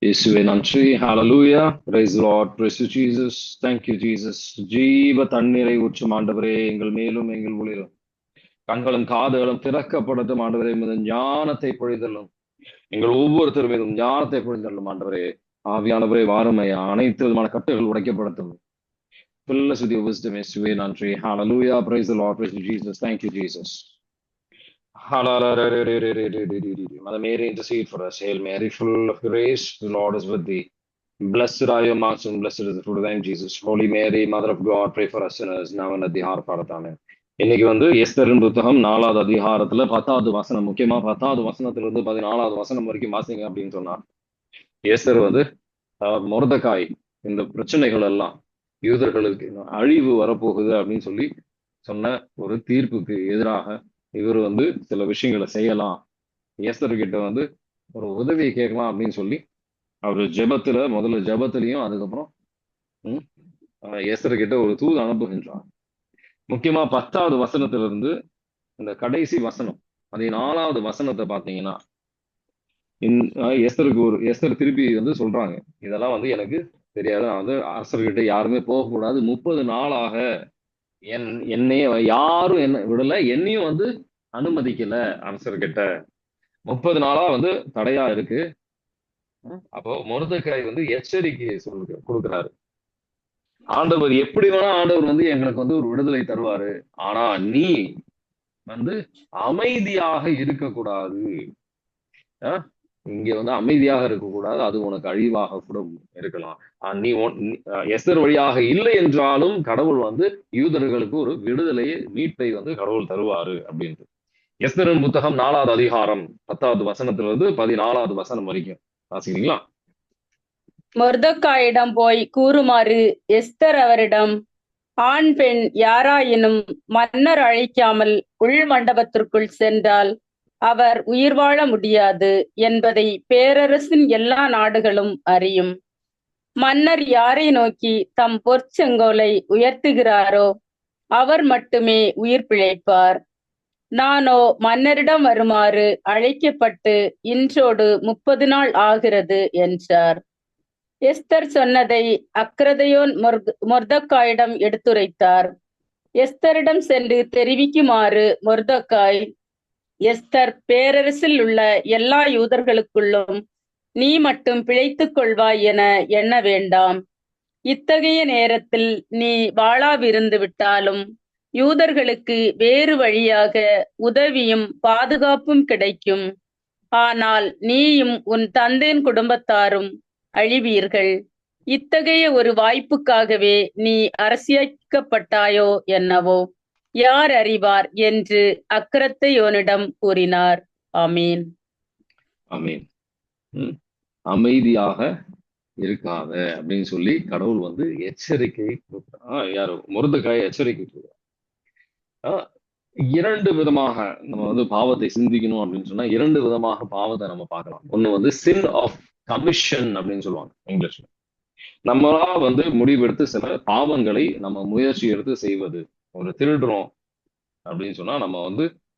இயேசுவே நன்றி. ஹalleluya. Praise the Lord. Praise you, Jesus. Thank you, Jesus. ஜீவ தண்ணீரை ஊற்றும் ஆண்டவரே, எங்கள் மேலும் எங்கள் ஒளிரும் கண்களும் காதுகளும் திறக்கப்படட்டும் ஆண்டவரே. மீது ஞானத்தை பொழிதலும் எங்கள் ஒவ்வொருத்தர் மீதும் ஞானத்தை பொழிதலும் ஆண்டவரே. ஆவியானவரே வாருமையா, அனைத்து விதமான கட்டுகள் உடைக்கப்படட்டும். Fill us with your wisdom, இயேசுவே நன்றி. Hallelujah. Praise the Lord. Praise you, Jesus. Thank you, Jesus. Mother Mary, intercede for us. Hail Mary, full of grace, the Lord is with thee. Blessed are you amongst women, blessed is the fruit of thy womb, Jesus. Holy Mary, Mother of God, pray for us sinners, now and at the hour of our death. இன்னைக்கு எஸ்தரின் புத்தகம் 4வது அதிகாரத்துல 10வது வசனம், முக்கியமா 10வது வசனத்திலிருந்து 14வது வசனம் வரைக்கும் வாசிங்க அப்படின்னு சொன்னார். எஸ்தர் மொர்தெகாய் இந்த பிரச்சனைகள் எல்லாம் யூதர்களுக்கு அழிவு வரப்போகுது அப்படின்னு சொல்லி சொன்ன ஒரு தீர்ப்புக்கு எதிராக இவர் சில விஷயங்களை செய்யலாம், எஸ்தர் கிட்ட ஒரு உதவியை கேட்கலாம் அப்படின்னு சொல்லி அவர் முதல்ல ஜெபத்திலையும் அதுக்கப்புறம் எஸ்தர் கிட்ட ஒரு தூது அனுப்புகின்றார். முக்கியமா 10வது வசனத்திலிருந்து இந்த கடைசி வசனம் 14வது வசனத்தை பாத்தீங்கன்னா எஸ்தர் திருப்பி சொல்றாங்க, இதெல்லாம் எனக்கு தெரியாது, நான் அரசர்கிட்ட யாருமே போகக்கூடாது, 30 நாளாக என்னைய யாரும் என்ன விடல, என்னையும் அனுமதிக்கல அரசர்கிட்ட, 30 நாளா தடையா இருக்கு. அப்போ மொர்தெகாய் எச்சரிக்கை கொடுக்கிறாரு. ஆண்டவர் எப்படி வேணா ஆண்டவர் எங்களுக்கு ஒரு விடுதலை தருவாரு, ஆனா நீ அமைதியாக இருக்கக்கூடாது, இங்க அமைதியாக இருக்கக்கூடாது, அது உனக்கு அழிவாக கூட இருக்கலாம். நீ எஸ்தர் வழியாக இல்லை என்றாலும் கடவுள் யூதர்களுக்கு ஒரு விடுதலையை மீட்பை கடவுள் தருவாரு அப்படின்ட்டு. எஸ்தரின் புத்தகம் 4வது அதிகாரம் 10வது வசனத்திலிருந்து 14வது வசனம் வரைக்கும் வாசிக்கிறீங்களா? மொர்தெகாயிடம் போய் கூறுமாறு எஸ்தர் அவரிடம், ஆண் பெண் யாராயினும் மன்னர் அழைக்காமல் உள் மண்டபத்திற்குள் சென்றால் அவர் உயிர் வாழ முடியாது என்பதை பேரரசின் எல்லா நாடுகளும் அறியும். மன்னர் யாரை நோக்கி தம் பொற்செங்கோலை உயர்த்துகிறாரோ அவர் மட்டுமே உயிர் பிழைப்பார். நானோ மன்னரிடம் வருமாறு அழைக்கப்பட்டு இன்றோடு 30 நாள் ஆகிறது என்றார். எஸ்தர் சொன்னதை அக்ரதையோன் மொர்தெகாயிடம் எடுத்துரைத்தார். எஸ்தரிடம் சென்று தெரிவிக்குமாறு மொர்தெகாய், எஸ்தர் பேரரசில் உள்ள எல்லா யூதர்களுக்குள்ளும் நீ மட்டும் பிழைத்துக் கொள்வாய் என எண்ண வேண்டாம். இத்தகைய நேரத்தில் நீ வாளாவிருந்து விட்டாலும் யூதர்களுக்கு வேறு வழியாக உதவியும் பாதுகாப்பும் கிடைக்கும். ஆனால் நீயும் உன் தந்தையின் குடும்பத்தாரும் அழிவீர்கள். இத்தகைய ஒரு வாய்ப்புக்காகவே நீ அரசியக்கப்பட்டாயோ என்னவோ, யார் அறிவார் என்று அக்ரத்தையோனிடம் கூறினார். ஆமீன். ஆமீன். அமைதியாக இருக்காத அப்படின்னு சொல்லி கடவுள் எச்சரிக்கை யாரு மொர்தெகாய் எச்சரிக்கை கொடுக்கிறார். 2 விதமாக நம்ம பாவத்தை சிந்திக்கணும் அப்படின்னு சொன்னா 2 விதமாக பாவத்தை நம்ம பார்க்கலாம். ஒண்ணு சின் ஆஃப் கமிஷன் அப்படின்னு சொல்லுவாங்க இங்கிலீஷ்ல. நம்மளா முடிவெடுத்து சில பாவங்களை நம்ம முயற்சி எடுத்து செய்வது. ஒரு திருடுறோம் அப்படின்னு சொன்னா நம்ம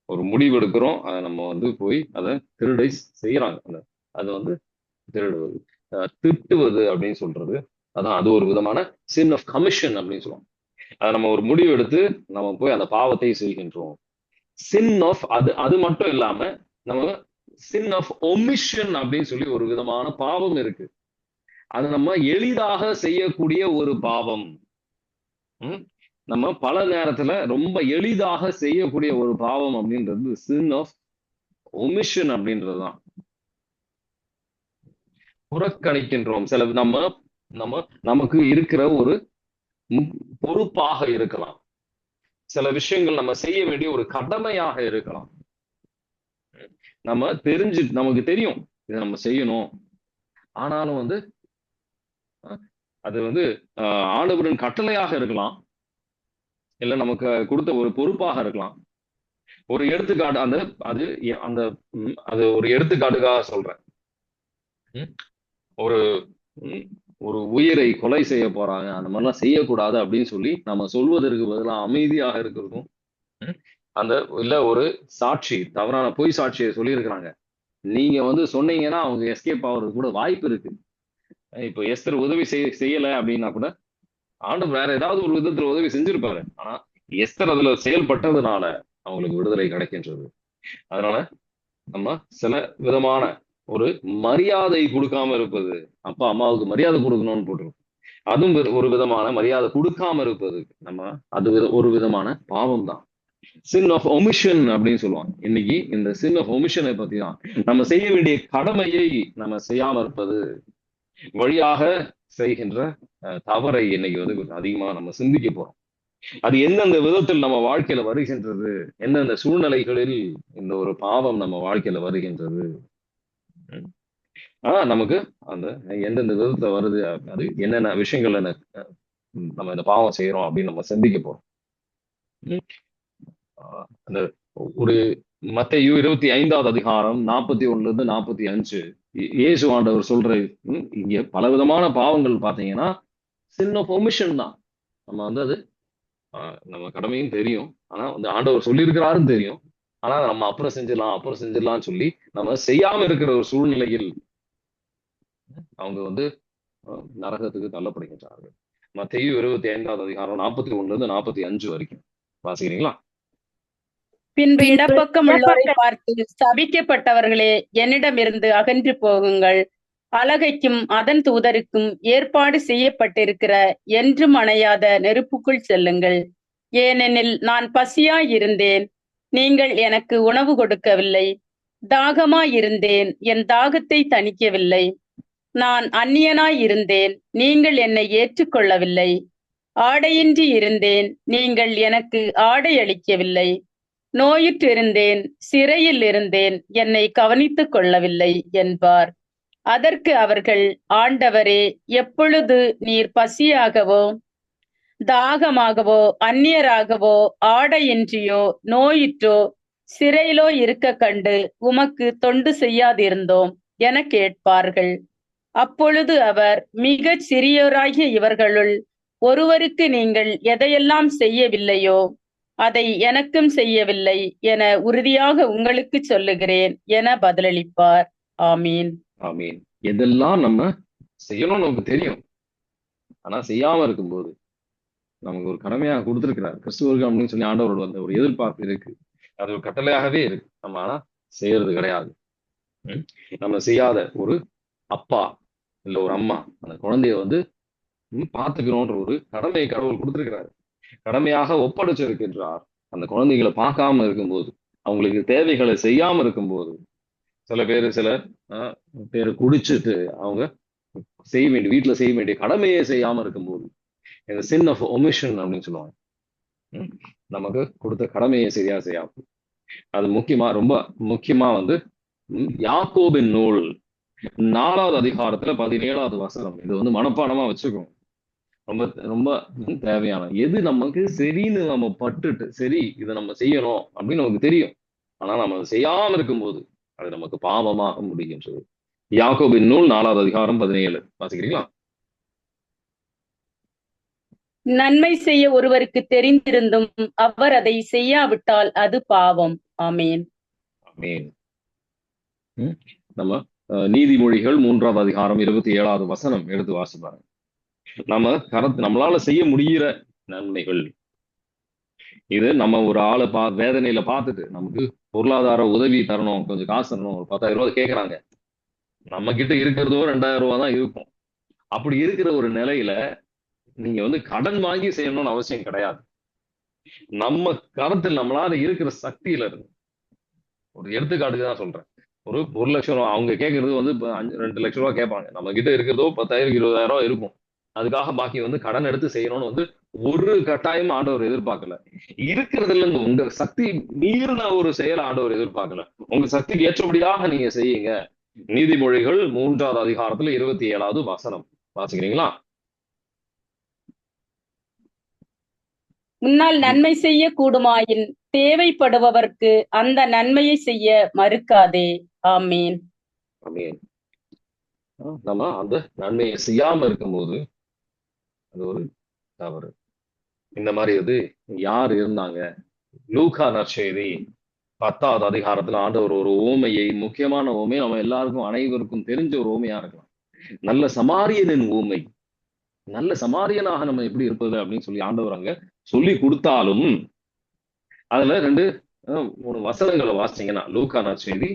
ஒரு முடிவெடுக்கிறோம், அதை நம்ம போய் அதை திருடை செய்யறாங்க, அது திருடுவது. திட்டுவது அப்படின்னு சொல்றது அதான், அது ஒரு விதமான சின் ஆஃப் கமிஷன் அப்படின்னு சொல்லுவாங்க. அதை நம்ம ஒரு முடிவு எடுத்து நம்ம போய் அந்த பாவத்தை செய்கின்றோம். சின் ஆஃப் அது மட்டும் இல்லாம நம்ம சின் ஆஃப் ஒமிஷன் அப்படின்னு சொல்லி ஒரு விதமான பாவம் இருக்கு. அது நம்ம எளிதாக செய்யக்கூடிய ஒரு பாவம். நம்ம பல நேரத்துல ரொம்ப எளிதாக செய்யக்கூடிய ஒரு பாவம் அப்படின்றது சின் ஆஃப் ஒமிஷன் அப்படின்றதுதான். புறக்கணிக்கின்றோம். சில நமக்கு இருக்கிற ஒரு பொறுப்பாக இருக்கலாம், சில விஷயங்கள் நம்ம செய்ய வேண்டிய ஒரு கடமையாக இருக்கலாம். நமக்கு தெரியும் இதை நம்ம செய்யணும், ஆனாலும் அது ஆண்டவரின் கட்டளையாக இருக்கலாம், இல்ல நமக்கு கொடுத்த ஒரு பொறுப்பாக இருக்கலாம். ஒரு எடுத்துக்காட்டு அது ஒரு எடுத்துக்காட்டுக்காக சொல்றேன். ஒரு உயிரை கொலை செய்ய போறாங்க, அந்த மாதிரிலாம் செய்யக்கூடாது அப்படின்னு சொல்லி நம்ம சொல்வதற்கு பதிலாக அமைதியாக இருக்கிறதும், இல்ல ஒரு சாட்சி தவறான பொய் சாட்சியை சொல்லியிருக்கிறாங்க, நீங்க சொன்னீங்கன்னா அவங்க எஸ்கேப் ஆகுறது கூட வாய்ப்பு இருக்கு. இப்போ எஸ்தர் உதவி செய்யல அப்படின்னா கூட ஆண்டவர் வேற ஏதாவது ஒரு விதத்துல உதவி செஞ்சிருப்பாரு. ஆனா எஸ்தர் அதுல செயல்பட்டதுனால அவங்களுக்கு விடுதலை கிடைக்கின்றது. அதனால நம்ம சில விதமான ஒரு மரியாதை கொடுக்காம இருப்பது, அப்பா அம்மாவுக்கு மரியாதை கொடுக்கணும்னு போட்டிருக்கோம். அதுவும் ஒரு விதமான மரியாதை கொடுக்காம இருப்பது, நம்ம அது ஒரு விதமான பாவம் தான். சின் ஆஃப் ஒமிஷன் அப்படின்னு சொல்லுவாங்க. இன்னைக்கு இந்த சின் ஆஃப் ஒமிஷனை பத்தி தான், நம்ம செய்ய வேண்டிய கடமையை நம்ம செய்யாம இருப்பது வழியாக செய்கின்ற தவறை இன்னைக்கு வந்து அதிகமா நம்ம சிந்திக்க போறோம். அது எந்தெந்த விதத்தில் நம்ம வாழ்க்கையில வருகின்றது, எந்தெந்த சூழ்நிலைகளில் இந்த ஒரு பாவம் நம்ம வாழ்க்கையில வருகின்றது, நமக்கு அந்த எந்தெந்த விதத்துல வருது, அது என்னென்ன விஷயங்கள் நம்ம இந்த பாவம் செய்யறோம் அப்படின்னு நம்ம சிந்திக்க போறோம். அந்த ஒரு மத்தேயு 25வது அதிகாரம் 41ல இருந்து 45 இயேசு ஆண்டவர் சொல்ற இங்க பலவிதமான பாவங்கள் பாத்தீங்கன்னா சின் ஆஃப் ஒமிஷன் தான். நம்ம வந்து அது நம்ம கடமையும் தெரியும், ஆனா வந்து ஆண்டவர் சொல்லியிருக்கிறாருன்னு தெரியும், ஆனா நம்ம அப்புறம் செஞ்சிடலாம்னு சொல்லி நம்ம செய்யாம இருக்கிற ஒரு சூழ்நிலையில் அவங்க வந்து நரகத்துக்கு தள்ளப்படுகின்றார்கள். மத்தேயு 25வது அதிகாரம் 41ல இருந்து 45 வரைக்கும் வாசிக்கிறீங்களா? பின்பு இடப்பக்கம் உள்ளோரை பார்த்து, சபிக்கப்பட்டவர்களே, என்னிடமிருந்து அகன்று போகுங்கள், அலகைக்கும் அதன் தூதருக்கும் ஏற்பாடு செய்யப்பட்டிருக்கிற என்றும் அணையாத நெருப்புக்குள் செல்லுங்கள். ஏனெனில் நான் பசியாயிருந்தேன், நீங்கள் எனக்கு உணவு கொடுக்கவில்லை, தாகமாயிருந்தேன், என் தாகத்தை தணிக்கவில்லை, நான் அந்நியனாயிருந்தேன், நீங்கள் என்னை ஏற்றுக்கொள்ளவில்லை, ஆடையின்றி இருந்தேன், நீங்கள் எனக்கு ஆடை அளிக்கவில்லை, நோயுற்றிருந்தேன், சிறையில் இருந்தேன், என்னை கவனித்துக் கொள்ளவில்லை என்பார். அதற்கு அவர்கள், ஆண்டவரே, எப்பொழுது நீர் பசியாகவோ தாகமாகவோ அந்நியராகவோ ஆடையின்றியோ நோயுற்றோ சிறையிலோ இருக்க கண்டு உமக்கு தொண்டு செய்யாதிருந்தோம் என கேட்பார்கள். அப்பொழுது அவர், மிகச் சிறியோராகிய இவர்களுள் ஒருவருக்கு நீங்கள் எதையெல்லாம் செய்யவில்லையோ அதை எனக்கும் செய்யவில்லை என உறுதியாக உங்களுக்கு சொல்லுகிறேன் என பதிலளிப்பார். ஆமீன். ஆமீன். எதெல்லாம் நம்ம செய்யணும்னு நமக்கு தெரியும், ஆனா செய்யாம இருக்கும்போது நமக்கு ஒரு கடமையாக கொடுத்திருக்கிறார் கிறிஸ்துவர்கள் அப்படின்னு சொல்லி ஆண்டவரோட அந்த ஒரு எதிர்பார்ப்பு இருக்கு, அது ஒரு கட்டளையாகவே இருக்கு. நம்ம ஆனா செய்யறது கிடையாது. நம்ம செய்யாத ஒரு அப்பா இல்ல ஒரு அம்மா அந்த குழந்தைய வந்து பார்த்துக்கணும்ன்ற ஒரு கடமையை கடவுள் கொடுத்திருக்கிறாரு, கடமையாக ஒப்படைச்சிருக்கின்றார். அந்த குழந்தைகளை பார்க்காம இருக்கும்போது, அவங்களுக்கு தேவைகளை செய்யாம இருக்கும்போது, சில பேர் குடிச்சிட்டு அவங்க வீட்டுல செய்ய வேண்டிய கடமையை செய்யாம இருக்கும்போது, இந்த சின் ஆஃப் ஒமிஷன் அப்படின்னு சொல்லுவாங்க. நமக்கு கொடுத்த கடமையை சரியா செய்யாது. அது ரொம்ப முக்கியமா வந்து யாக்கோபின் நூல் 4வது அதிகாரத்துல 17வது வசனம், இது வந்து மனப்பாடமா வச்சுக்கோங்க. ரொம்ப ரொம்ப தேவையான, எது நமக்கு சரின்னு நம்ம பட்டுட்டு சரி இதை நம்ம செய்யணும் அப்படின்னு நமக்கு தெரியும், ஆனா நம்ம செய்யாம இருக்கும்போது அது நமக்கு பாவமாக முடிகின்றது. யாக்கோபின் நூல் 4வது அதிகாரம் 17 வாசிக்கிறீங்களா? நன்மை செய்ய ஒருவருக்கு தெரிந்திருந்தும் அவர் அதை செய்யாவிட்டால் அது பாவம். ஆமீன். ஆமீன். நம்ம நீதிமொழிகள் 3வது அதிகாரம் 27வது வசனம் எடுத்து வாசிப்பாங்க. நம்மளால செய்ய முடிகிற நன்மைகள் இது. நம்ம ஒரு ஆளை வேதனையில பார்த்துட்டு நமக்கு பொருளாதார உதவி தரணும், கொஞ்சம் காசு தரணும், ஒரு 10,000 ரூபாய் கேட்கறாங்க, நம்ம கிட்ட இருக்கிறதோ 2,000 ரூபாய் தான் இருக்கும். அப்படி இருக்கிற ஒரு நிலையில நீங்க வந்து கடன் வாங்கி செய்யணும்னு அவசியம் கிடையாது. நம்ம கரத்தில் நம்மளால இருக்கிற சக்தியில இருந்து, ஒரு எடுத்துக்காட்டுக்கு தான் சொல்றேன், ஒரு 1 லட்சம் ரூபாய் அவங்க கேட்கறது வந்து 2 லட்சம் ரூபாய் கேட்பாங்க, நம்ம கிட்ட இருக்கிறதோ 10,000 20,000 ரூபாய் இருக்கும். அதுக்காக பாக்கி வந்து கடன் எடுத்து செய்யணும்னு வந்து ஒரு கட்டாயம் ஆண்டவர் எதிர்பார்க்கல. இருக்கிறதுல உங்க சக்தி மீறின ஒரு செயல் ஆண்டவர் எதிர்பார்க்கல. உங்க சக்திக்கு ஏற்றபடியாக நீங்க செய்யுங்க. நீதிமொழிகள் 3வது அதிகாரத்துல 27வது வசனம் வாசிக்கிறீங்களா? முன்னால் நன்மை செய்ய கூடுமாயின் தேவைப்படுபவர்க்கு அந்த நன்மையை செய்ய மறுக்காதே. ஆமீன். ஆமீன். நம்ம அந்த நன்மையை செய்யாம இருக்கும்போது அது ஒரு தவறு. இந்த மாதிரி இது யார் இருந்தாங்க? லூக்கா நற்செய்தி 10வது அதிகாரத்துல ஆண்டவர் ஒரு ஓமையை, முக்கியமான ஓமை, நம்ம எல்லாருக்கும் அனைவருக்கும் தெரிஞ்ச ஒரு ஓமையா இருக்கலாம், நல்ல சமாரியனின் ஊமை. நல்ல சமாரியனாக நம்ம எப்படி இருப்பது அப்படின்னு சொல்லி ஆண்டவர் அங்க சொல்லி கொடுத்தாலும் அதுல 3 வசனங்களை வாசிச்சீங்கன்னா, லூக்கா நற்செய்தி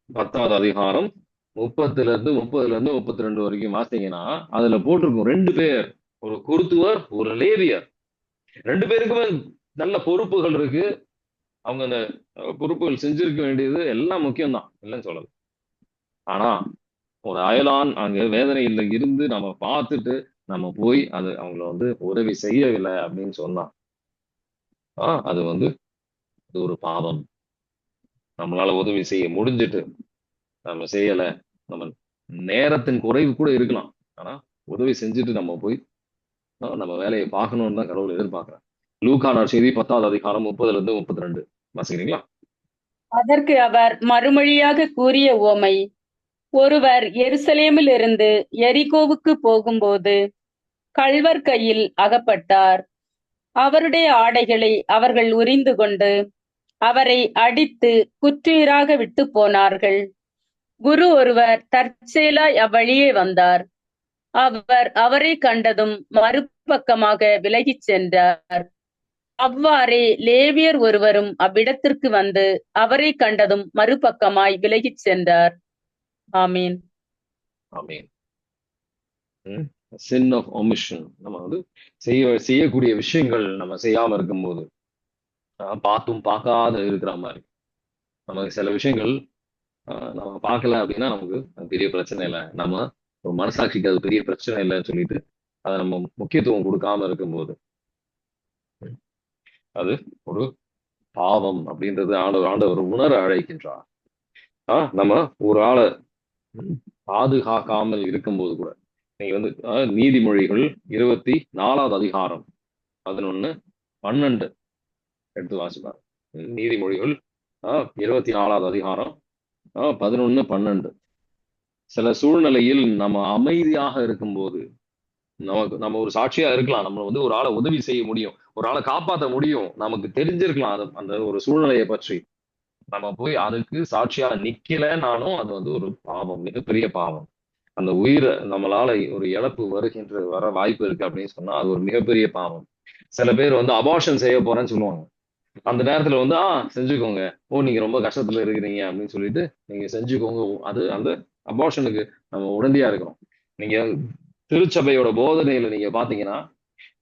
10வது அதிகாரம் 30 இருந்து 32 வரைக்கும் வாசிச்சீங்கன்னா, அதுல போட்டிருக்கும் 2 பேர், ஒரு குருத்துவர், ஒரு லேவியர். 2 பேருக்குமே நல்ல பொறுப்புகள் இருக்கு. அவங்க அந்த பொறுப்புகள் செஞ்சிருக்க வேண்டியது எல்லாம் முக்கியம்தான், இல்லைன்னு சொல்லல. ஆனா ஒரு அயலான் அங்க வேதனையில இருந்து நம்ம பார்த்துட்டு நம்ம போய் அது அவங்கள வந்து உதவி செய்யவில்லை அப்படின்னு சொன்னா அது வந்து அது ஒரு பாவம். நம்மளால உதவி செய்ய முடிஞ்சிட்டு நம்ம செய்யல, நம்ம நேரத்தின் குறைவு கூட இருக்கலாம், ஆனா உதவி செஞ்சுட்டு நம்ம போய் நம்ம வேலையை பார்க்கணும்னு தான் கடவுள் எதிர்பார்க்கிறேன். லூக்கா நற்செய்தி 10வது அதிகாரம் 30 இருந்து 32 வாசிக்கிறீங்களா? அதற்கு அவர் மறுமொழியாக கூறிய உவமை, ஒருவர் எருசலேமில் இருந்து எரிகோவுக்கு போகும்போது கள்வர் கையில் அகப்பட்டார். அவருடைய ஆடைகளை அவர்கள் உரிந்து கொண்டு அவரை அடித்து குற்றுயிராக விட்டு போனார்கள். குரு ஒருவர் தற்செயலாய் அவ்வழியே வந்தார். அவர் அவரை கண்டதும் மறுபக்கமாக விலகிச் சென்றார். அவ்வாறே லேவியர் ஒருவரும் அவ்விடத்திற்கு வந்து அவரை கண்டதும் மறுபக்கமாய் விலகிச் சென்றார். ஆமீன். ஆமீன். sin of omission. நம்ம வந்து செய்யக்கூடிய விஷயங்கள் நம்ம செய்யாம இருக்கும்போது பார்த்தும் பார்க்காத இருக்கிற மாதிரி, நமக்கு சில விஷயங்கள் நம்ம பார்க்கல அப்படின்னா நமக்கு பெரிய பிரச்சனை இல்லை, நம்ம ஒரு மனசாட்சிக்கு அது பெரிய பிரச்சனை இல்லைன்னு சொல்லிட்டு அதை நம்ம முக்கியத்துவம் கொடுக்காம இருக்கும்போது அது ஒரு பாவம் அப்படின்றது ஆண்டவர் உணர அழைக்கின்றார். நம்ம ஒரு ஆளை பாதுகாக்காமல் இருக்கும்போது கூட, நீங்க வந்து நீதிமொழிகள் 24வது அதிகாரம் 11-12 எடுத்து வாசிப்பாங்க. நீதிமொழிகள் 24வது அதிகாரம் 11-12. சில சூழ்நிலையில் நம்ம அமைதியாக இருக்கும்போது நம்ம ஒரு சாட்சியா இருக்கலாம், நம்ம வந்து ஒரு ஆளை உதவி செய்ய முடியும், ஒரு ஆளை காப்பாற்ற முடியும், நமக்கு தெரிஞ்சிருக்கலாம் அந்த ஒரு சூழ்நிலையை பற்றி. நம்ம போய் அதுக்கு சாட்சியா நிக்கலனாலும் அது வந்து ஒரு பாவம், மிகப்பெரிய பாவம். அந்த உயிரை நம்மளால ஒரு இழப்பு வர வாய்ப்பு இருக்கு அப்படின்னு சொன்னா அது ஒரு மிகப்பெரிய பாவம். சில பேர் வந்து அபார்ஷன் செய்ய போறேன்னு சொல்லுவாங்க. அந்த நேரத்துல வந்து செஞ்சுக்கோங்க, நீங்க ரொம்ப கஷ்டத்துல இருக்கிறீங்க அப்படின்னு சொல்லிட்டு நீங்க செஞ்சுக்கோங்க. அது அந்த அபார்ஷனுக்கு நம்ம உடனடியா இருக்கிறோம். நீங்க திருச்சபையோட போதனையில நீங்க பாத்தீங்கன்னா,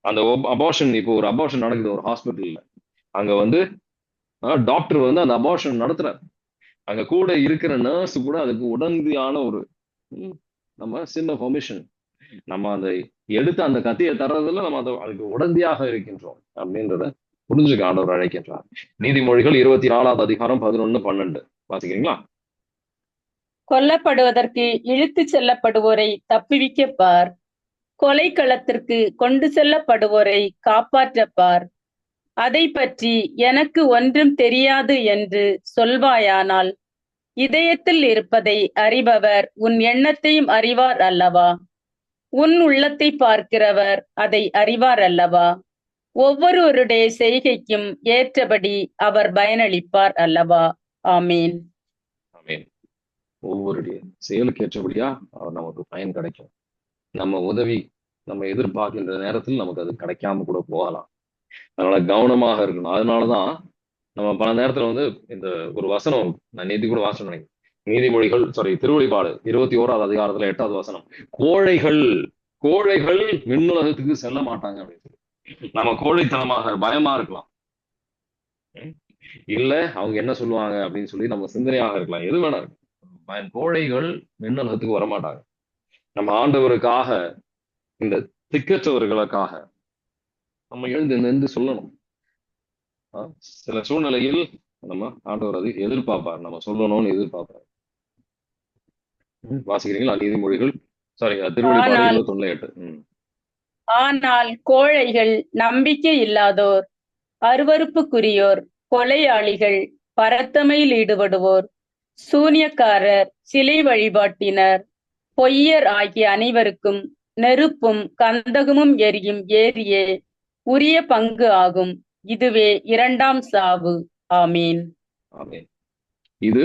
அந்த அபார்ஷன், இப்போ ஒரு அபார்ஷன் நடக்குது ஒரு ஹாஸ்பிட்டல்ல, அங்க வந்து டாக்டர் வந்து அந்த அபார்ஷன் நடத்துறாரு, அங்க கூட இருக்கிற நர்ஸ் கூட அதுக்கு உடனடியான ஒரு நம்ம sin of omission, நம்ம அதை எடுத்து அந்த கத்தியை தர்றதுல நம்ம அதுக்கு உடந்தையாக இருக்கின்றோம் அப்படின்றத புரிஞ்சுக்க ஆண்டவர் அழைக்கின்றார். நீதிமொழிகள் 24வது அதிகாரம் 11-12 வாசிக்கிறீங்களா? கொல்லப்படுவதற்கு இழுத்து செல்லப்படுவோரை தப்புவிக்கப்பார், கொலைக்களத்திற்கு கொண்டு செல்லப்படுவோரை காப்பாற்றப்பார். அதை பற்றி எனக்கு ஒன்றும் தெரியாது என்று சொல்வாயானால், இதயத்தில் இருப்பதை அறிபவர் உன் எண்ணத்தையும் அறிவார் அல்லவா? உன் உள்ளத்தை பார்க்கிறவர் அதை அறிவார் அல்லவா? ஒவ்வொருவருடைய செய்கைக்கும் ஏற்றபடி அவர் பயனளிப்பார் அல்லவா? ஆமீன். ஆமீன். ஒவ்வொருடைய செயலுக்கு ஏற்றபடியா அவர் நமக்கு பயன் கிடைக்கும். நம்ம உதவி நம்ம எதிர்பார்க்கின்ற நேரத்தில் நமக்கு அது கிடைக்காம கூட போகலாம். அதனால கவனமாக இருக்கணும். அதனாலதான் நம்ம பல நேரத்துல வந்து இந்த ஒரு வசனம் நான் நேற்று கூட வாசனம் நினைக்கிறேன், நீதிமொழிகள் திருவெளிப்பாடு 21வது அதிகாரத்துல 8வது வசனம், கோழைகள் விண்ணுலகத்துக்கு செல்ல மாட்டாங்க அப்படின்னு சொல்லி. நம்ம கோழைத்தனமாக பயமா இருக்கலாம், இல்ல அவங்க என்ன சொல்லுவாங்க அப்படின்னு சொல்லி நம்ம சிந்தனையாக இருக்கலாம், எது வேணா இருக்கு. கோழைகள் விண்ணுலகத்துக்கு வரமாட்டாங்க. நம்ம ஆண்டவருக்காக, இந்த திக்கற்றவர்களுக்காக நம்ம எழுந்து சொல்லணும். சில சூழ்நிலையில் நம்ம ஆண்டவர் அதை எதிர்பார்ப்பார், நம்ம சொல்லணும்னு எதிர்பார்ப்பார். வாசிக்கிறீங்களா நீதிமொழிகள் திருவெளிப்பாடு 21:8. ஆனால் கோழைகள், நம்பிக்கை இல்லாதோர், அருவருப்புக்குரியோர், கொலையாளிகள், பரத்தமையில் ஈடுபடுவோர், சூனியக்காரர், சிலை வழிபாட்டினர், பொய்யர் ஆகிய அனைவருக்கும் நெருப்பும் கந்தகமும் எரியும் ஏரியே உரிய பங்கு ஆகும். இதுவே 2ஆம் சாவு. ஆமீன். ஆமீன். இது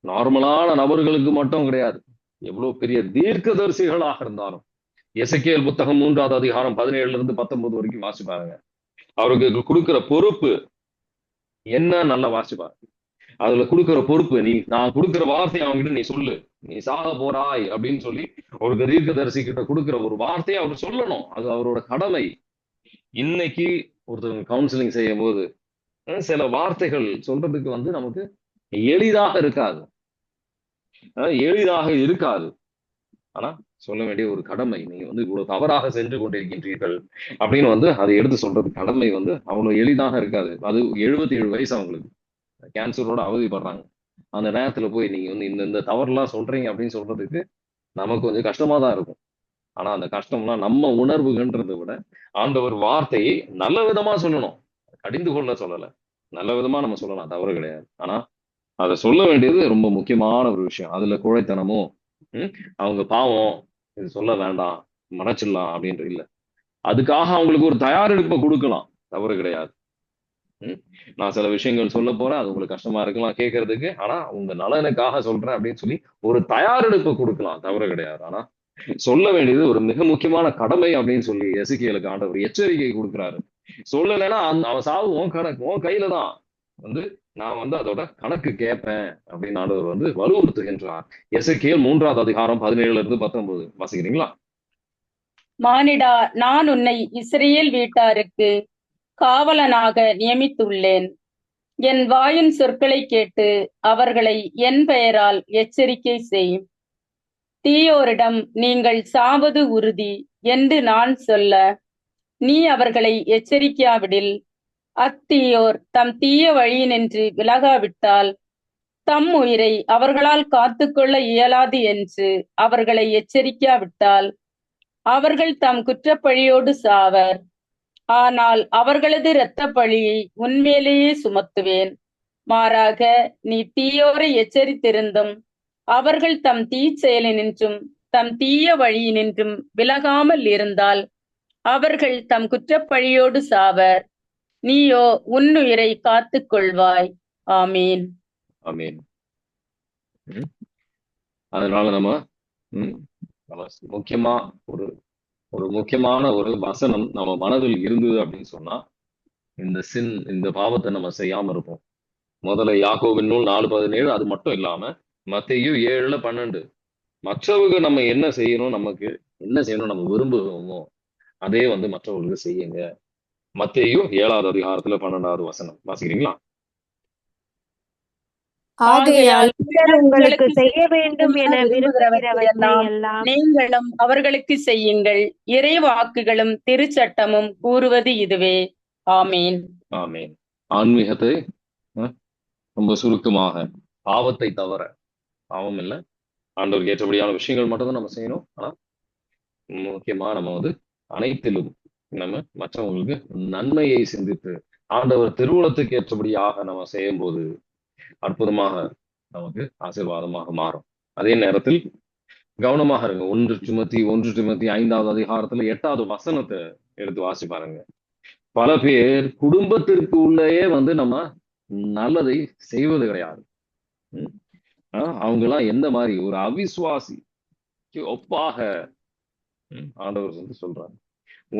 நார்மலான நபர்களுக்கு மட்டும் கிடையாது, எவ்வளவு பெரிய தீர்க்கதரிசிகளாக இருந்தாலும், எசேக்கியேல் புத்தகம் 3வது அதிகாரம் 17 19 வரைக்கும் வாசி பாருங்க. அவருக்கு கொடுக்கிற பொறுப்பு என்ன, நல்லா வாசி பாருங்க. அதுல கொடுக்கிற பொறுப்பு, நான் கொடுக்கிற வார்த்தையை அவங்ககிட்ட நீ சொல்லு, நீ சாக போறாய் அப்படின்னு சொல்லி ஒரு தீர்க்கதரிசி கிட்ட கொடுக்கிற ஒரு வார்த்தையை அவர் சொல்லணும். அது அவரோட கடமை. இன்னைக்கு ஒருத்தவங்க கவுன்சிலிங் செய்யும் போது சில வார்த்தைகள் சொல்றதுக்கு நமக்கு எளிதாக இருக்காது, ஆனா சொல்ல வேண்டிய ஒரு கடமை. நீங்க இவ்வளவு தவறாக சென்று கொண்டிருக்கின்றீர்கள் அப்படின்னு அதை எடுத்து சொல்றது கடமை அவ்வளவு எளிதாக இருக்காது. அது 77 வயசு அவங்களுக்கு, கேன்சரோட அவதிப்படுறாங்க. அந்த நேரத்துல போய் நீங்க இந்த தவறுலாம் சொல்றீங்க அப்படின்னு சொல்றதுக்கு நமக்கு கொஞ்சம் கஷ்டமா தான் இருக்கும். ஆனா அந்த கஷ்டம்லாம் நம்ம உணர்வுகன்றதை விட ஆண்டவர் வார்த்தையை நல்ல விதமா சொல்லணும், கடிந்து கொள்ள சொல்லல, நல்ல விதமா நம்ம சொல்லலாம், தவறு கிடையாது. ஆனா அதை சொல்ல வேண்டியது ரொம்ப முக்கியமான ஒரு விஷயம். அதுல குழைத்தனமும் அவங்க பாவம் இது சொல்ல வேண்டாம் மறைச்சிடலாம் அப்படின்ற இல்ல, அதுக்காக அவங்களுக்கு ஒரு தயாரெடுப்பை கொடுக்கலாம், தவறு கிடையாது. நான் சில விஷயங்கள் சொல்ல போறேன், அது உங்களுக்கு கஷ்டமா இருக்கலாம் கேட்கறதுக்கு, ஆனா உங்க நலனுக்காக சொல்றேன் அப்படின்னு சொல்லி ஒரு தயாரெடுப்பை கொடுக்கலாம், தவறு கிடையாது. ஆனா சொல்ல வேண்டியது ஒரு மிக முக்கியமான கடமை அப்படின்னு சொல்லி எசேக்கியேலுக்கு ஆண்டவர் எச்சரிக்கை கொடுக்கிறாரு. சொல்லலைன்னா அவன் சாவு உன் கையில தான், நான் அதோட கணக்கு கேட்பேன் அப்படின்னு ஆண்டவர் வலுவுறுத்துகின்றார். எசேக்கியேல் 3வது அதிகாரம் 17 19 வாசிக்கிறீங்களா? மானிடா, நான் உன்னை இஸ்ரவேல் வீட்டாருக்கு காவலனாக நியமித்துள்ளேன். என் வாயின் சொற்களை கேட்டு அவர்களை என் பெயரால் எச்சரிக்கை செய். தீயோரிடம் நீங்கள் சாவது உறுதி என்று நான் சொல்ல நீ அவர்களை எச்சரிக்காவிடில், அத்தீயோர் தம் தீய வழியினின்று விலகாவிட்டால் தம் உயிரை அவர்களால் காத்துக்கொள்ள இயலாது என்று அவர்களை எச்சரிக்காவிட்டால் அவர்கள் தம் குற்றப்பழியோடு சாவர். ஆனால் அவர்களது இரத்தப் பழியை உன்மேலேயே சுமத்துவேன். மாறாக நீ தீயோரை எச்சரித்திருந்தும் அவர்கள் தம் தீச்செயலினின்றும் தம் தீய வழியினின்றும் விலகாமல் இருந்தால் அவர்கள் தம் குற்றப்பழியோடு சாவர். நீயோ உன்னுயிரை காத்துக் கொள்வாய். ஆமீன். ஆமீன். அதனால நம்ம முக்கியமா ஒரு முக்கியமான ஒரு வசனம் நம்ம மனதில் இருந்தது அப்படின்னு சொன்னா, இந்த பாவத்தை நம்ம செய்யாம இருப்போம். முதல்ல யாக்கோபின் நூல் 4:17, அது மட்டும் இல்லாம மத்தேயு 7:12, மற்றவங்க நம்ம என்ன செய்யணும், நம்ம விரும்புவோமோ அதே மற்றவர்களுக்கு செய்யுங்க. மத்தேயு 7வது அதிகாரத்துல 12வது வசனம் வாசிக்கிறீங்களா? ஆகையால் உங்களுக்கு செய்ய வேண்டும் என விரும்புகிறவற்றையெல்லாம் நீங்களும் அவர்களுக்கு செய்யுங்கள். இறைவாக்குகளும் திருச்சட்டமும் கூறுவது இதுவே. ஆமீன். ஆமீன். ஆன்மீகத்தை ரொம்ப சுருக்கமாக, பாவத்தை தவிர பாவம் இல்லை, ஆண்டவருக்கு ஏற்றபடியான விஷயங்கள் மட்டும்தான் நம்ம செய்யணும். ஆனா முக்கியமா நம்ம அனைத்திலும் நம்ம மற்றவங்களுக்கு நன்மையை சிந்தித்து ஆண்டவர் திருவுளத்துக்கு ஏற்றபடியாக நம்ம செய்யும் போது அற்புதமாக நமக்கு ஆசீர்வாதமாக மாறும். அதே நேரத்தில் கவனமாக இருங்க. 1 திமோத்தி 5வது அதிகாரத்துல 8வது வசனத்தை எடுத்து வாசி பாருங்க. பல பேர் குடும்பத்திற்கு உள்ளேயே நம்ம நல்லதை செய்வது கிடையாது. அவங்க எல்லாம் எந்த மாதிரி ஒரு அவிசுவாசிக்கு ஒப்பாக ஆண்டவர் சொல்றாங்க.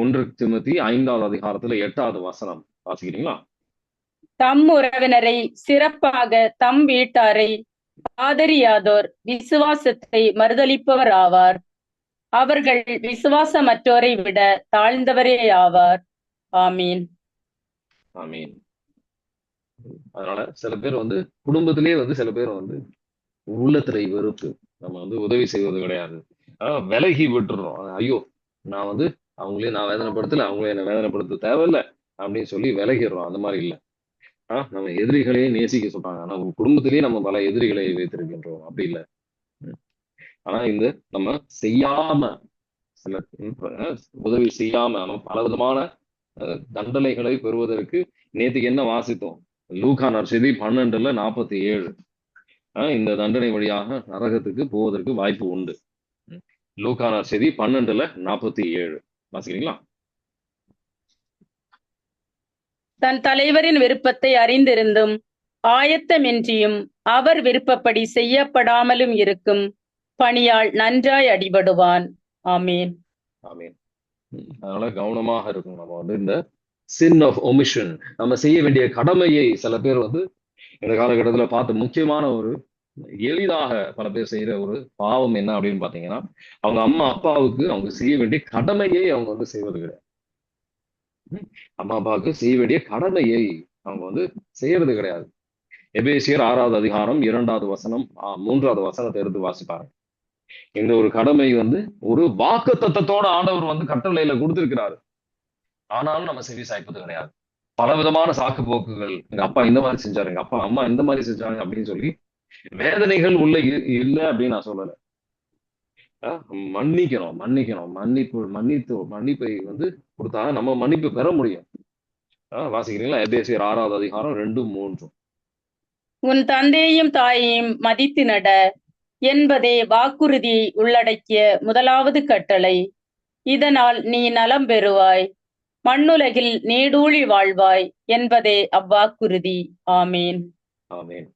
1 திமோத்தி 5வது அதிகாரத்துல 8வது வசனம் வாசிக்கிறீங்களா? தம் உறவினரை, சிறப்பாக தம் வீட்டாரை ஆதரியாதோர் விசுவாசத்தை மறுதலிப்பவர் ஆவார். அவர்கள் விசுவாசமற்றோரை விட தாழ்ந்தவரே ஆவார். ஆமீன். ஆமீன். அதனால சில பேர் குடும்பத்திலேயே சில பேர் உள்ளத்திரை வெறுப்பு நம்ம உதவி செய்வது கிடையாது, விலகி விட்டுறோம். ஐயோ, நான் அவங்களே நான் வேதனைப்படுத்தல, அவங்களே என்ன வேதனைப்படுத்த தேவையில்லை அப்படின்னு சொல்லி விலகிடுறோம். அந்த மாதிரி இல்லை. நம்ம எதிரிகளையே நேசிக்க சொல்றாங்க, ஆனா குடும்பத்திலேயே நம்ம பல எதிரிகளை வைத்திருக்கின்றோம். அப்படி இல்லை. ஆனா நம்ம செய்யாம, சில உதவி செய்யாம நம்ம பலவிதமான தண்டனைகளை பெறுவதற்கு நேற்றுக்கு என்ன வாசித்தோம்? லூக்கா நற்செய்தி 12:47. இந்த தண்டனை வழியாக நரகத்துக்கு போவதற்கு வாய்ப்பு உண்டு. லூக்கா நற்செய்தி 12:47 வாசிக்கிறீங்களா? தன் தலைவரின் விருப்பத்தை அறிந்திருந்தும் ஆயத்தமின்றியும் அவர் விருப்பப்படி செய்யப்படாமலும் இருக்கும் பணியால் நன்றாய் அடிபடுவான். ஆமீன். ஆமீன். அதனால கவனமாக இருக்கும். நம்ம வந்து இந்த சின் ஆஃப் ஒமிஷன், நம்ம செய்ய வேண்டிய கடமையை சில பேர் வந்து இந்த காலகட்டத்துல பார்த்து முக்கியமான ஒரு எளிதாக பல பேர் செய்யற ஒரு பாவம் என்ன அப்படின்னு பாத்தீங்கன்னா, அவங்க அம்மா அப்பாவுக்கு அவங்க செய்ய வேண்டிய கடமையை அவங்க வந்து செய்வது கிடையாது. அம்மா அப்பாவுக்கு செய்ய வேண்டிய கடமையை அவங்க வந்து செய்யறது கிடையாது. எபேசியர் 6வது அதிகாரம் 2வது வசனம் 3வது வசனத்தை எடுத்து வாசிப்பாரு. இந்த ஒரு கடமை வந்து ஒரு வாக்குத்தத்தத்தோட ஆண்டவர் வந்து கட்டளையில கொடுத்திருக்கிறாரு. ஆனாலும் நம்ம செவி சாய்ப்பது கிடையாது. பலவிதமான சாக்கு போக்குகள், எங்க அப்பா இந்த மாதிரி செஞ்சாரு, எங்க அப்பா அம்மா இந்த மாதிரி செஞ்சாங்க அப்படின்னு சொல்லி வேதனைகள் உள்ள இல்ல அப்படின்னு நான் சொல்லல. மன்னிக்கணும், மன்னிப்பை வந்து கொடுத்தா நம்ம மன்னிப்பு பெற முடியும். வாசிக்கிறீங்களா? எபேசியர் 6வது அதிகாரம் 2, 3. உன் தந்தையும் தாயையும் மதித்து நட என்பதே வாக்குறுதியை உள்ளடக்கிய முதலாவது கட்டளை. இதனால் நீ நலம் பெறுவாய், மண்ணுலகில் நீடூழி வாழ்வாய் என்பதே அவ்வாக்குறுதி. ஆமீன். ஆமீன்.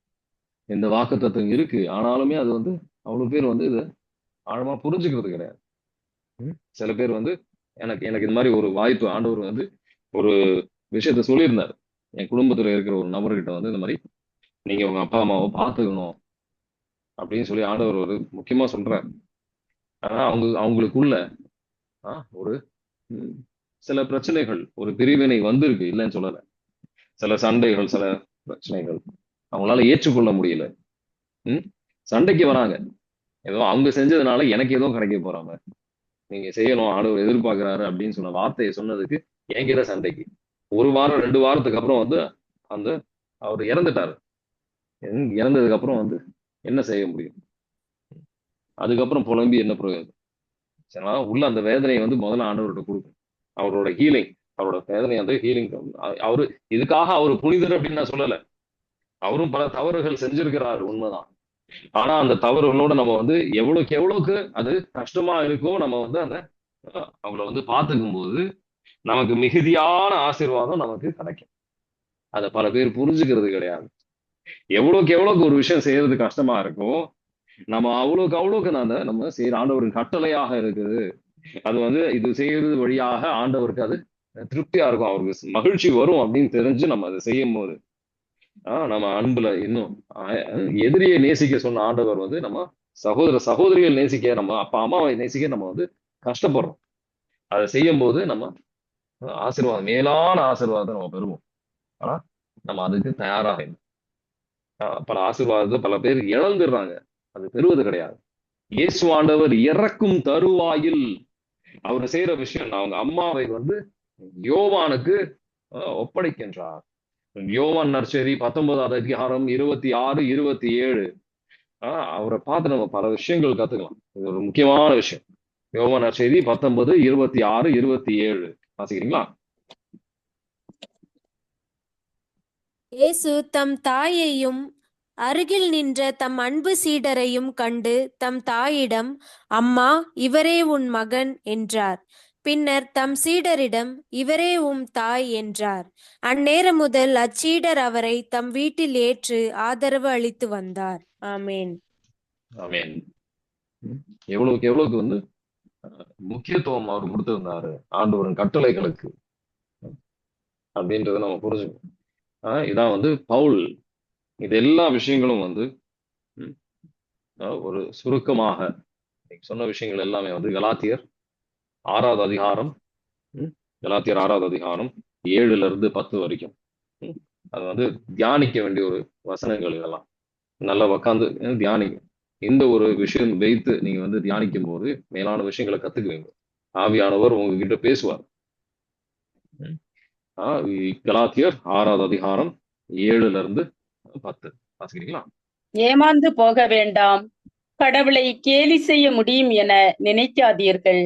இந்த வாக்குத்தத்தம் இருக்கு, ஆனாலுமே அது வந்து அவ்வளவு பேர் வந்து இதை ஆழமா புரிஞ்சுக்கிறது கிடையாது. சில பேர் வந்து எனக்கு இந்த மாதிரி ஒரு வாய்ப்பு ஆண்டவர் வந்து ஒரு விஷயத்த சொல்லியிருந்தார். என் குடும்பத்துல இருக்கிற ஒரு நபர்கிட்ட வந்து இந்த மாதிரி நீங்க உங்க அப்பா அம்மாவை பார்த்துக்கணும் அப்படின்னு சொல்லி ஆண்டவர் ஒரு முக்கியமா சொல்றாரு. ஆனா அவங்களுக்குள்ள ஒரு சில பிரச்சனைகள், ஒரு பிரிவினை வந்திருக்கு, இல்லைன்னு சொல்லல. சில சண்டைகள், சில பிரச்சனைகள் அவங்களால ஏற்றுக்கொள்ள முடியல. சண்டைக்கு வராங்க. ஏதோ அவங்க செஞ்சதுனால எனக்கு ஏதோ கிடைக்க போறாங்க, நீங்க செய்யணும், ஆண்டவர் எதிர்பார்க்கிறாரு அப்படின்னு சொன்ன வார்த்தையை சொன்னதுக்கு என்கிட்ட சண்டைக்கு. 1 வாரம் 2 வாரத்துக்கு அப்புறம் வந்து அவர் இறந்துட்டாரு. இறந்ததுக்கு அப்புறம் வந்து என்ன செய்ய முடியும்? அதுக்கப்புறம் புலம்பி என்ன பிரயோஜனம்? சரிங்களா? உள்ள அந்த வேதனையை வந்து முதல்ல ஆண்டவர்கிட்ட கொடுக்கும். அவரோட ஹீலிங், அவரோட வேதனை அந்த ஹீலிங். அவரு இதுக்காக அவரு புனிதர் அப்படின்னு நான் சொல்லல. அவரும் பல தவறுகள் செஞ்சிருக்கிறாரு, உண்மைதான். ஆனா அந்த தவறுகளோட நம்ம வந்து எவ்வளவுக்கு அது கஷ்டமா இருக்கோ, நம்ம வந்து அவங்கள வந்து பார்த்துக்கும் போது நமக்கு மிகுதியான ஆசீர்வாதம் நமக்கு கிடைக்கும். அதை பல பேர் புரிஞ்சுக்கிறது கிடையாது. எவ்வளவுக்கு ஒரு விஷயம் செய்யறது கஷ்டமா இருக்கும், நம்ம அவ்வளவுக்கு நம்ம செய்யற ஆண்டவரின் கட்டளையாக இருக்குது. அது வந்து இது செய்யறது வழியாக ஆண்டவருக்கு அது திருப்தியா இருக்கும், அவருக்கு மகிழ்ச்சி வரும் அப்படின்னு தெரிஞ்சு நம்ம அதை செய்யும் போது நம்ம அன்புல இன்னும் எதிரியை நேசிக்க சொன்ன ஆண்டவர் வந்து நம்ம சகோதரிகள் நேசிக்க, நம்ம அப்பா அம்மாவை நேசிக்க நம்ம வந்து கஷ்டப்படுறோம். அதை செய்யும் போது நம்ம ஆசீர்வாதம், மேலான ஆசீர்வாதத்தை நம்ம பெறுவோம். ஆனா நம்ம அதுக்கு தயாராக இல்லை. பல ஆசீர்வாதத்தை பல பேர் இழந்துடுறாங்க, அது பெறுவது கிடையாது. இயேசு ஆண்டவர் இறக்கும் தருவாயில் அவர் செய்யற விஷயம், அவங்க அம்மாவை வந்து யோவானுக்கு ஒப்படைக்கின்றார். யோவான் நற்செய்தி 19வது அதிகாரம் 26, 27. அவரை பார்த்து நம்ம பல விஷயங்கள் கத்துக்கலாம். இது ஒரு முக்கியமான விஷயம். யோவான் நற்செய்தி 19, 26, 27 வாசிக்கிறீங்களா? இயேசு தம் தாயையும் அருகில் நின்ற தம் அன்பு சீடரையும் கண்டு தம் தாயிடம், அம்மா, இவரே உன் மகன் என்றார். பின்னர் தம் சீடரிடம், இவரே உம் தாய் என்றார். அந்நேரம் முதல் அச்சீடர் அவரை தம் வீட்டில் ஏற்று ஆதரவு அளித்து வந்தார். ஆமேன். ஆமேன். எவ்வளவுக்கு வந்து முக்கியத்துவம் அவர் கொடுத்திருந்தாரு ஆண்டவரின் கட்டளைகளுக்கு அப்படின்றத நம்ம புரிஞ்சுக்கணும். இதான் வந்து பவுல் இது எல்லா விஷயங்களும் வந்து ஒரு சுருக்கமாக சொன்ன விஷயங்கள் எல்லாமே வந்து கலாத்தியர் 6வது அதிகாரம் 7லிருந்து 10 வரைக்கும் அது வந்து தியானிக்க வேண்டிய ஒரு வசனங்கள். இதெல்லாம் நல்லா உக்காந்து தியானிங்க. இந்த ஒரு விஷயம் வைத்து நீங்க வந்து தியானிக்கும் போது மேலான விஷயங்களை கத்துக்குவீங்க. ஆவியானவர் உங்ககிட்ட பேசுவார். கலாத்தியர் 6வது அதிகாரம் 7லிருந்து 10 வாசிக்கிறீங்களா? ஏமாந்து போக வேண்டாம், கடவுளை கேலி செய்ய முடியும் என நினைக்காதீர்கள்.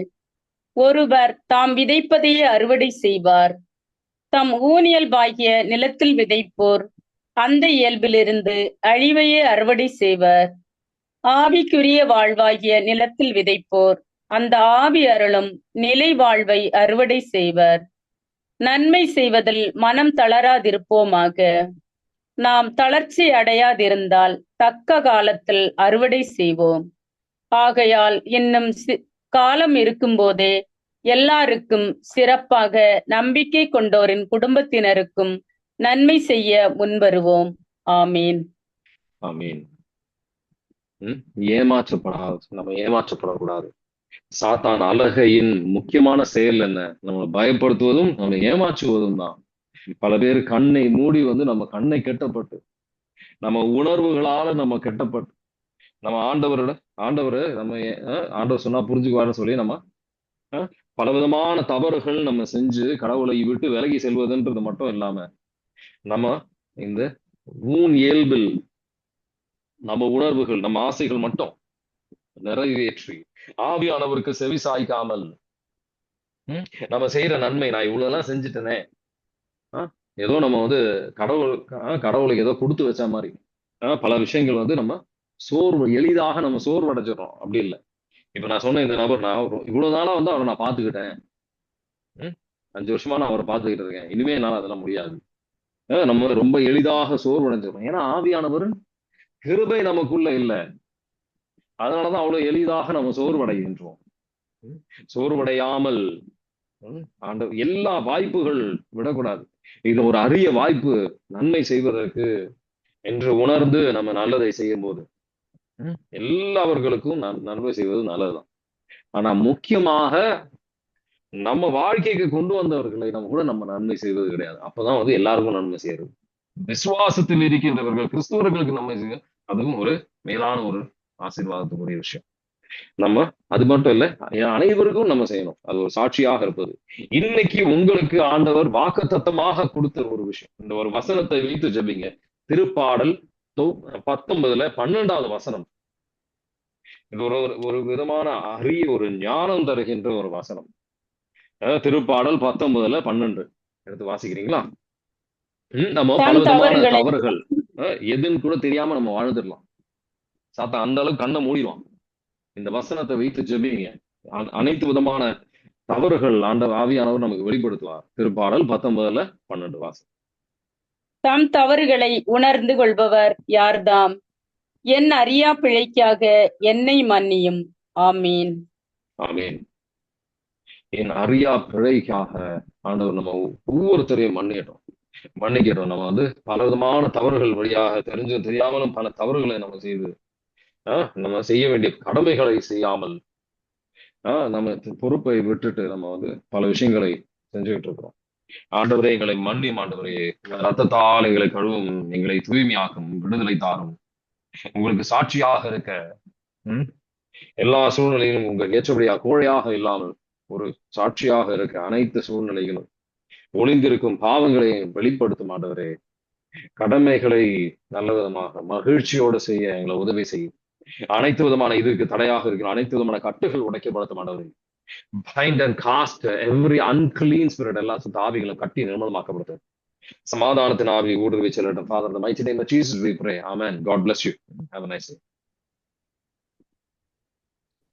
ஒருவர் தாம் விதைப்பதையே அறுவடை செய்வார். தம் ஊனியல்பாகிய நிலத்தில் விதைப்போர் அந்த இயல்பிலிருந்து அழிவையே அறுவடை செய்வர். ஆவிக்குரிய வாழ்வாகிய நிலத்தில் விதைப்போர் அந்த ஆவி அருளும் நிலை வாழ்வை அறுவடை செய்வர். நன்மை செய்வதில் மனம் தளராதிருப்போமாக. நாம் தளர்ச்சி அடையாதிருந்தால் தக்க காலத்தில் அறுவடை செய்வோம். ஆகையால் இன்னும் காலம் இருக்கும்போதே எல்லாருக்கும், சிறப்பாக நம்பிக்கை கொண்டோரின் குடும்பத்தினருக்கும் நன்மை செய்ய முன்வருவோம். ஆமீன். ஆமீன். நம்ம ஏமாற்றப்படக்கூடாது. சாத்தான் அலகையின் முக்கியமான செயல் என்ன? நம்மளை பயப்படுத்துவதும் நம்ம ஏமாற்றுவதும் தான். பல பேர் கண்ணை மூடி நம்ம கண்ணை கெட்டப்பட்டு, நம்ம உணர்வுகளால நம்ம கெட்டப்பட்டு, நம்ம ஆண்டவர் நம்ம ஆண்டவர் சொன்னா புரிஞ்சுக்குவாருன்னு சொல்லி நம்ம பலவிதமான தவறுகள் நம்ம செஞ்சு கடவுளை விட்டு விலகி செல்வதுன்றது மட்டும் இல்லாம, நம்ம இந்த ஊன் இயல்பில் நம்ம உணர்வுகள், நம்ம ஆசைகள் மட்டும் நிறைவேற்றி ஆவியானவருக்கு செவி சாய்க்காமல், நம்ம செய்யற நன்மை, நான் இவ்வளவுதான் செஞ்சுட்டேனே, ஏதோ நம்ம கடவுளுக்கு ஏதோ கொடுத்து வச்ச மாதிரி பல விஷயங்கள் நம்ம எளிதாக நம்ம சோர்வடைஞ்சிடறோம். அப்படி இல்லை. இப்ப நான் சொன்ன இந்த நபர், நான் இவ்வளவு நாளா அவரை நான் பாத்துக்கிட்டேன், 5 வருஷமா நான் அவரை பாத்துக்கிட்டு இருக்கேன், இனிமே என்னால அதெல்லாம் முடியாது. நம்ம ரொம்ப எளிதாக சோர்வடைஞ்சிடறோம். ஏன்னா ஆவியானவர் கிருபை நமக்குள்ள இல்லை. அதனாலதான் அவ்வளவு எளிதாக நம்ம சோர்வடைகின்றோம். சோர்வடையாமல் எல்லா வாய்ப்புகள் விடக்கூடாது. இது ஒரு அரிய வாய்ப்பு நன்மை செய்வதற்கு என்று உணர்ந்து நம்ம நல்லதை செய்யும் போது எல்லாவர்களுக்கும் நன்மை செய்வது நல்லதுதான். ஆனா முக்கியமாக நம்ம வாழ்க்கைக்கு கொண்டு வந்தவர்களை நம்ம நன்மை செய்வது கிடையாது. அப்பதான் எல்லாருக்கும் நன்மை செய்யறது. விசுவாசத்தில் இருக்கின்றவர்கள், கிறிஸ்துவர்களுக்கு நன்மை செய்ய, அதுவும் ஒரு மேலான ஒரு ஆசீர்வாதத்துக்குரிய விஷயம். நம்ம அது மட்டும் இல்ல, அனைவருக்கும் நம்ம செய்யணும். அது ஒரு சாட்சியாக இருப்பது. இன்னைக்கு உங்களுக்கு ஆண்டவர் வாக்குத்தத்தமாக கொடுத்த ஒரு விஷயம், இந்த ஒரு வசனத்தை வைத்து ஜெபிங்க. திருப்பாடல் 19 12வது வசனம். இது ஒரு விதமான அரிய ஒரு ஞானம் தருகின்ற ஒரு வசனம். திருப்பாடல் 19 12 எடுத்து வாசிக்கிறீங்களா? நம்ம பலவிதமான தவறுகள் எதுன்னு கூட தெரியாம நம்ம வாழ்ந்துடலாம். சாத்தா அந்த அளவுக்கு கண்ணை மூடிடுவான். இந்த வசனத்தை வைத்து ஜெபிங்க. அனைத்து விதமான தவறுகள் ஆவியானவர் நமக்கு வெளிப்படுத்துவார். திருப்பாடல் 19 12 வாசம். தம் தவறுகளை உணர்ந்து கொள்பவர் யார்தாம்? என் அறியா பிழைக்காக என்னை மன்னியும். ஆமீன். ஆமீன். என் அறியா பிழைக்காக ஆண்டவர் நம்ம ஒவ்வொருத்தரையும் மன்னிக்கிறோம். நம்ம பலவிதமான தவறுகள் வழியாக தெரிஞ்சும் தெரியாமலும் பல தவறுகளை நம்ம செய்து நம்ம செய்ய வேண்டிய கடமைகளை செய்யாமல் நம்ம பொறுப்பை விட்டுட்டு நம்ம பல விஷயங்களை செஞ்சுக்கிட்டு இருக்கிறோம். ஆண்டவரே எங்களை மன்னியும். ஆண்டவரே ரத்தத்தால் எங்களை கழுவும், எங்களை தூய்மையாக்கும், விடுதலை தாரும். உங்களுக்கு சாட்சியாக இருக்க எல்லா சூழ்நிலையிலும் உங்கள் ஏற்றபடியா கோழையாக இல்லாமல் ஒரு சாட்சியாக இருக்க அனைத்து சூழ்நிலைகளும் ஒளிந்திருக்கும் பாவங்களை வெளிப்படுத்தும். ஆண்டவரே கடமைகளை நல்ல விதமாக மகிழ்ச்சியோடு செய்ய எங்களை உதவி செய்யும். அனைத்து விதமான இதுக்கு தடையாக இருக்கிற அனைத்து விதமான கட்டுகள் உடைக்கப்படுத்தும். ஆண்டவரே bind and cast every unclean spirit, எல்லா ஆவிகளும் கட்டி நிர்மலமாக்கப்படுது. சமாதானத்தின் ஆவி ஊடுருவி செல்லட்டும். Father, in the mighty name of Jesus we pray. Amen. God bless you. Have a nice day.